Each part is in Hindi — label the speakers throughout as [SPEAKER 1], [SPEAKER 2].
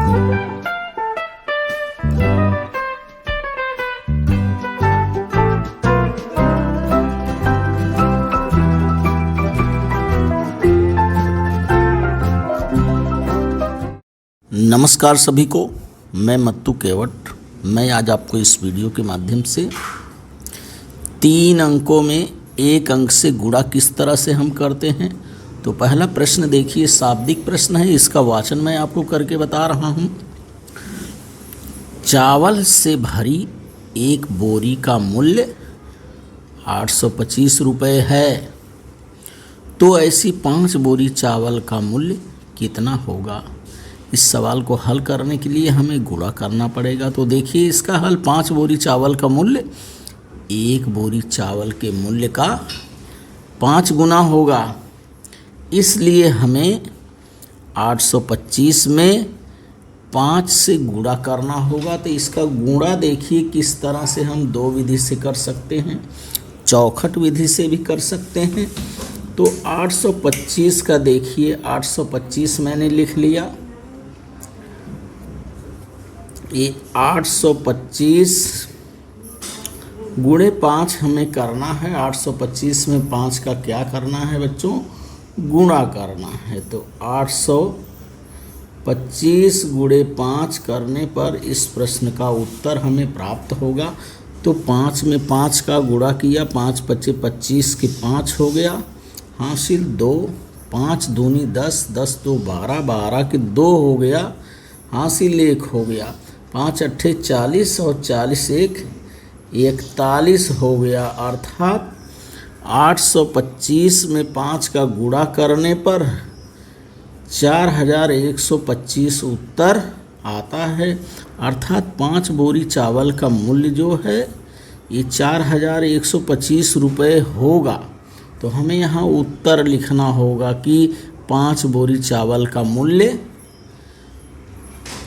[SPEAKER 1] नमस्कार सभी को, मैं मत्तू केवट। मैं आज आपको इस वीडियो के माध्यम से 3 अंकों में 1 अंक से गुणा किस तरह से हम करते हैं। तो पहला प्रश्न देखिए, शाब्दिक प्रश्न है, इसका वाचन मैं आपको करके बता रहा हूँ। चावल से भरी एक बोरी का मूल्य 825 रुपये है, तो ऐसी 5 बोरी चावल का मूल्य कितना होगा। इस सवाल को हल करने के लिए हमें गुणा करना पड़ेगा। तो देखिए इसका हल, 5 बोरी चावल का मूल्य 1 बोरी चावल के मूल्य का 5 गुना होगा, इसलिए हमें 825 में 5 से गुणा करना होगा। तो इसका गुणा देखिए किस तरह से हम 2 विधि से कर सकते हैं, चौखट विधि से भी कर सकते हैं। तो 825 का देखिए, 825 मैंने लिख लिया। ये 825 गुणे 5 हमें करना है। 825 में 5 का क्या करना है बच्चों, गुणा करना है। तो 825 गुणे 5 करने पर इस प्रश्न का उत्तर हमें प्राप्त होगा। तो 5 में 5 का गुणा किया, 5 पच्चे 25 के 5 हो गया, हासिल 2, 5 दूनी 10, 10 दो 12, 12 के 2 हो गया, हासिल 1 हो गया, 5 अट्ठे 40 और 40 1 41 हो गया। अर्थात 825 में 5 का गुणा करने पर 4125 उत्तर आता है। अर्थात 5 बोरी चावल का मूल्य जो है ये 4125 रुपये होगा। तो हमें यहाँ उत्तर लिखना होगा कि 5 बोरी चावल का मूल्य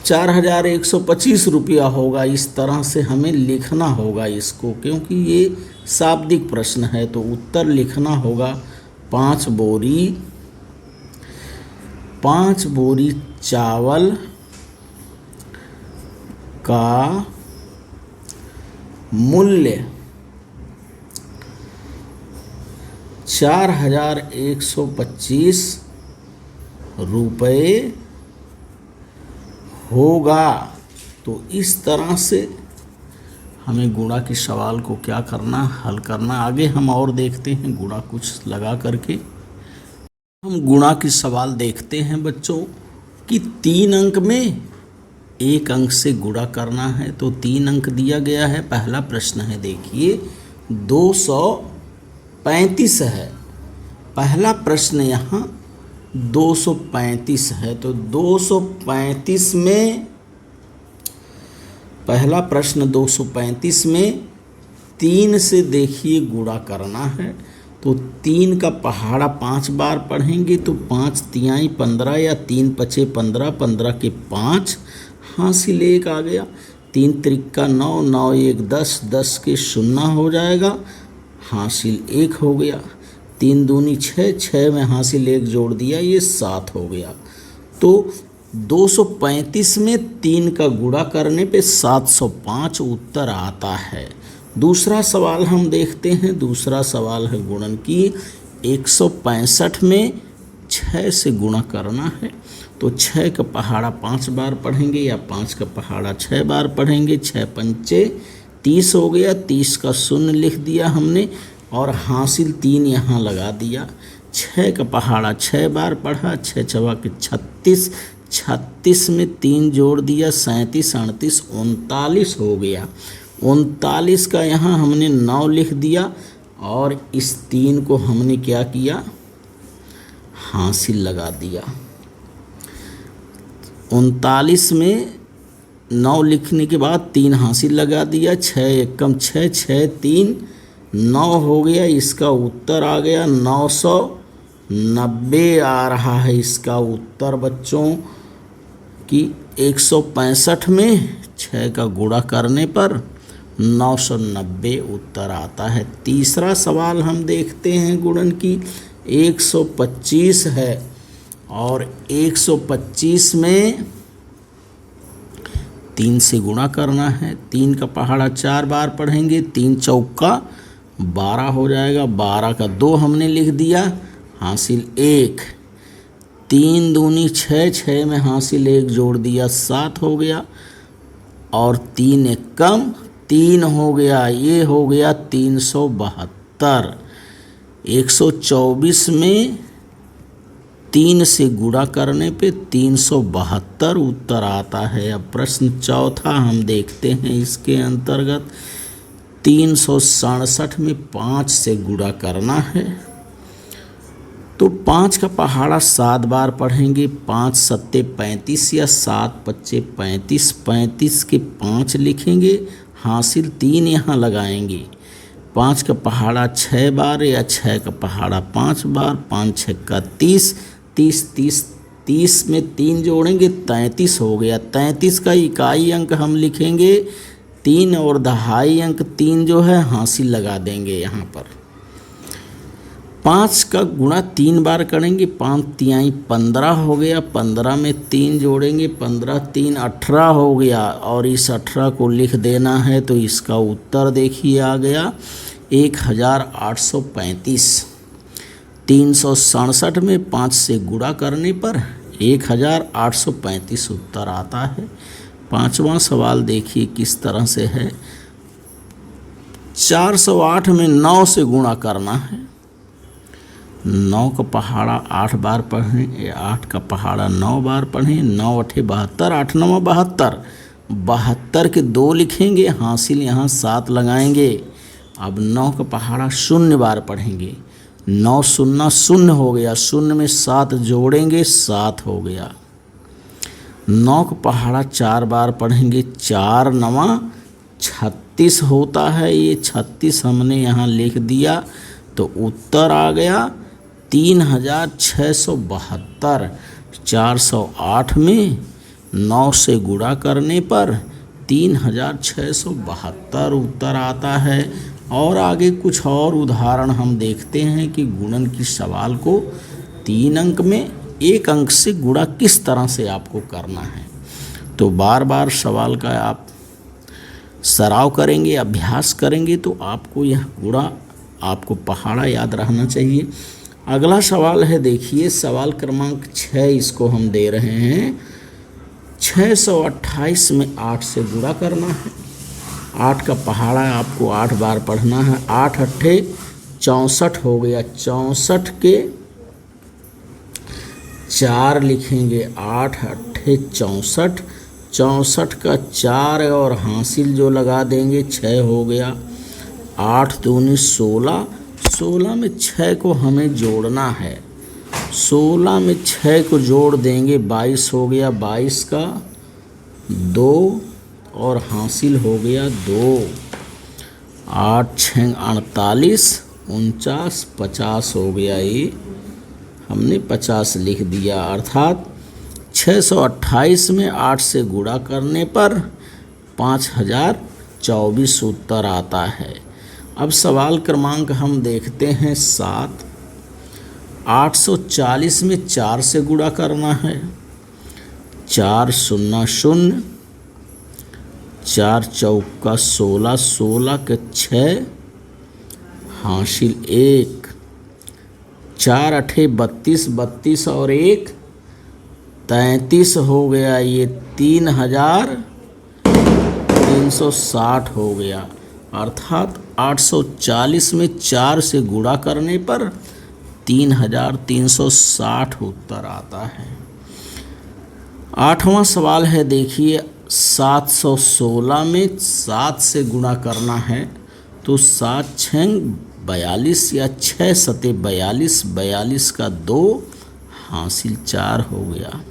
[SPEAKER 1] 4125 रुपया होगा। इस तरह से हमें लिखना होगा इसको, क्योंकि ये शाब्दिक प्रश्न है। तो उत्तर लिखना होगा 5 बोरी चावल का मूल्य 4125 रुपये होगा। तो इस तरह से हमें गुणा के सवाल को क्या करना, हल करना। आगे हम और देखते हैं गुणा कुछ लगा करके। हम गुणा के सवाल देखते हैं बच्चों कि 3 अंक में 1 अंक से गुणा करना है। तो 3 अंक दिया गया है। पहला प्रश्न है, देखिए 235 है। पहला प्रश्न यहाँ 235 है। तो 235 में, पहला प्रश्न 235 में 3 से देखिए गुणा करना है। तो 3 का पहाड़ा 5 बार पढ़ेंगे तो 5 तिहाई 15 या 3 पचे 15, 15 के 5, हासिल 1 आ गया। 3 त्रिक्का 9, 9 1 10, 10 के 0 हो जाएगा, हासिल 1 हो गया। 3 दूनी 6, 6 में हासिल 1 जोड़ दिया, ये 7 हो गया। तो 235 में 3 का गुणा करने पे 705 उत्तर आता है। दूसरा सवाल हम देखते हैं। दूसरा सवाल है गुणन की। 165 में 6 से गुणा करना है। तो 6 का पहाड़ा 5 बार पढ़ेंगे या 5 का पहाड़ा 6 बार पढ़ेंगे। 6 पंचे 30 हो गया, 30 का 0 लिख दिया हमने और हासिल 3 यहाँ लगा दिया। 6 का पहाड़ा 6 बार पढ़ा, 6 चवा के 36, 36 में 3 जोड़ दिया, 37, 38, 39 हो गया। 39 का यहाँ हमने 9 लिख दिया और इस 3 को हमने क्या किया, हासिल लगा दिया। 39 में 9 लिखने के बाद 3 हासिल लगा दिया। 6 एकम 6, 6 3 9 हो गया। इसका उत्तर आ गया 990 आ रहा है इसका उत्तर बच्चों कि 165 में 6 का गुणा करने पर 990 उत्तर आता है। तीसरा सवाल हम देखते हैं गुणन की। 125 है और 125 में 3 से गुणा करना है। 3 का पहाड़ा 4 बार पढ़ेंगे, 3 चौका 12 हो जाएगा, 12 का 2 हमने लिख दिया, हासिल 1। 3 दूनी 6, 6 में हासिल 1 जोड़ दिया 7 हो गया, और 3 एक कम 3 हो गया, ये हो गया 372। 124 में 3 से गुणा करने पे 372 उत्तर आता है। अब प्रश्न चौथा हम देखते हैं, इसके अंतर्गत 367 में 5 से गुणा करना है। तो 5 का पहाड़ा 7 बार पढ़ेंगे, 5 सत्ते 35 या 7 पच्चे 35, 35 के 5 लिखेंगे, हासिल 3 यहाँ लगाएंगे। 5 का पहाड़ा 6 बार या 6 का पहाड़ा 5 बार, 5 छक्का 30, 30 में 3 जोड़ेंगे 33 हो गया। 33 का इकाई अंक हम लिखेंगे 3 और दहाई अंक 3 जो है हासिल लगा देंगे यहाँ पर। 5 का गुणा 3 बार करेंगे, 5 तिहाई 15 हो गया, 15 में 3 जोड़ेंगे, 15 3 18 हो गया, और इस 18 को लिख देना है। तो इसका उत्तर देखिए आ गया 1835। 367 में 5 से गुणा करने पर 1835 उत्तर आता है। 5वां सवाल देखिए किस तरह से है। 408 में 9 से गुणा करना है। 9 का पहाड़ा 8 बार पढ़ें, 8 का पहाड़ा 9 बार पढ़ें, 9 8 72, 8 9 72, 72 के 2 लिखेंगे, हासिल यहाँ 7 लगाएंगे। अब 9 का पहाड़ा 0 बार पढ़ेंगे, 9 0 0 हो गया, 0 में 7 जोड़ेंगे 7 हो गया। 9 का पहाड़ा 4 बार पढ़ेंगे, 4 9 36 होता है, ये 36 हमने यहाँ लिख दिया। तो उत्तर आ गया 3672। 408 में 9 से गुणा करने पर 3672 उत्तर आता है। और आगे कुछ और उदाहरण हम देखते हैं कि गुणन की सवाल को 3 अंक में 1 अंक से गुणा किस तरह से आपको करना है। तो बार बार सवाल का आप सराव करेंगे, अभ्यास करेंगे, तो आपको यह गुणा, आपको पहाड़ा याद रहना चाहिए। अगला सवाल है, देखिए सवाल क्रमांक 6 इसको हम दे रहे हैं। 628 में 8 से गुणा करना है। 8 का पहाड़ा आपको 8 बार पढ़ना है। 8 8 64 हो गया, 64 के 4 लिखेंगे, 8 8 64, 64 का 4 और हासिल जो लगा देंगे 6 हो गया। 8 दूनी 16, 16 में 6 को हमें जोड़ना है, 16 में 6 को जोड़ देंगे 22 हो गया, 22 का 2 और हासिल हो गया 2। 8 6 48, 49 50 हो गया, ये हमने 50 लिख दिया। अर्थात 628 में 8 से गुणा करने पर 5024 उत्तर आता है। अब सवाल क्रमांक हम देखते हैं 7। 840 में 4 से गुणा करना है। 4 0 0, 4 चौका 16, 16 के 6 हासिल 1। 4 8 32, 32 और 1 33 हो गया, ये 3360 हो गया। अर्थात 840 में 4 से गुणा करने पर 3360 उत्तर आता है। 8वां सवाल है, देखिए 716 में 7 से गुणा करना है। तो 7 6 42 या 6 सते 42, 42 का 2 हासिल 4 हो गया।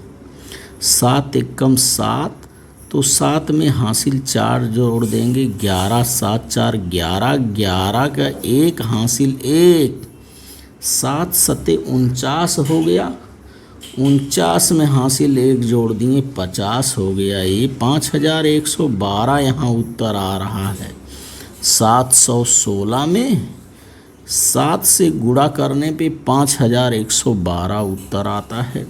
[SPEAKER 1] 7 एकम 7, तो 7 में हासिल 4 जोड़ देंगे, 11 7 4 11, 11 का 1 हासिल 1। 7 सते 49 हो गया, 49 में हासिल 1 जोड़ दिए 50 हो गया, ये 5112 यहाँ उत्तर आ रहा है। 716 में 7 से गुणा करने पे 5112 उत्तर आता है।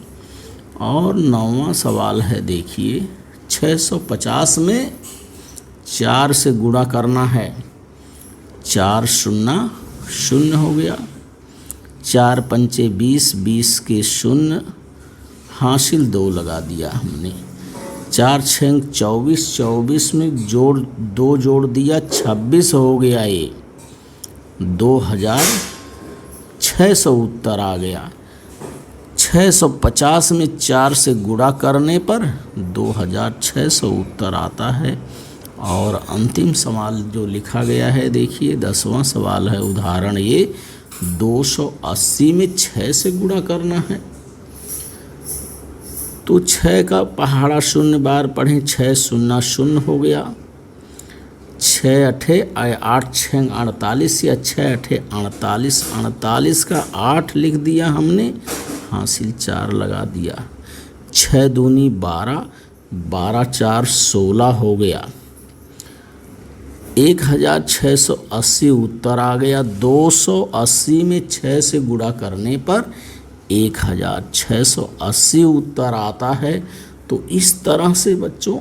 [SPEAKER 1] और 9वां सवाल है, देखिए 650 में 4 से गुणा करना है, 4 शून्य शून्य हो गया, 4 पंचे 20, 20 के शून्य, हासिल 2 लगा दिया हमने, 4 छंग 24, 24 में 2 जोड़ दिया, 26 हो गया, ये 2600 उत्तर आ गया। 650 में 4 से गुणा करने पर 2600 उत्तर आता है। और अंतिम सवाल जो लिखा गया है, देखिए 10वां सवाल है, उदाहरण ये 280 में 6 से गुणा करना है। तो 6 का पहाड़ा 0 बार पढ़ें, 6 शून्य शून्य हो गया, 6 अठे 8 छंग 48 या 6 अठे 48, 48 का 8 लिख दिया हमने, हासिल 4 लगा दिया, 6 दूनी 12, 12 4 16 हो गया, 1680 उत्तर आ गया। 280 में 6 से गुणा करने पर 1680 उत्तर आता है। तो इस तरह से बच्चों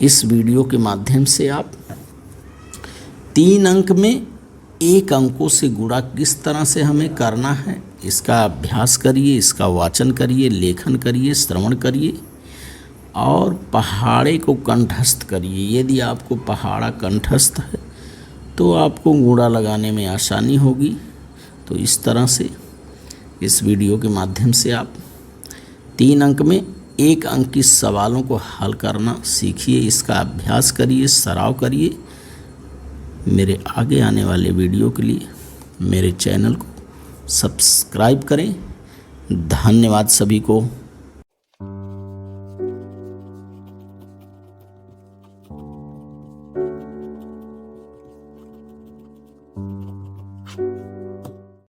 [SPEAKER 1] इस वीडियो के माध्यम से आप 3 अंक में 1 अंकों से गुणा किस तरह से हमें करना है, इसका अभ्यास करिए, इसका वाचन करिए, लेखन करिए, श्रवण करिए और पहाड़े को कंठस्थ करिए। यदि आपको पहाड़ा कंठस्थ है तो आपको गुणा लगाने में आसानी होगी। तो इस तरह से इस वीडियो के माध्यम से आप 3 अंक में 1 अंक की सवालों को हल करना सीखिए, इसका अभ्यास करिए, सराव करिए। मेरे आगे आने वाले वीडियो के लिए मेरे चैनल को सब्सक्राइब करें। धन्यवाद सभी को।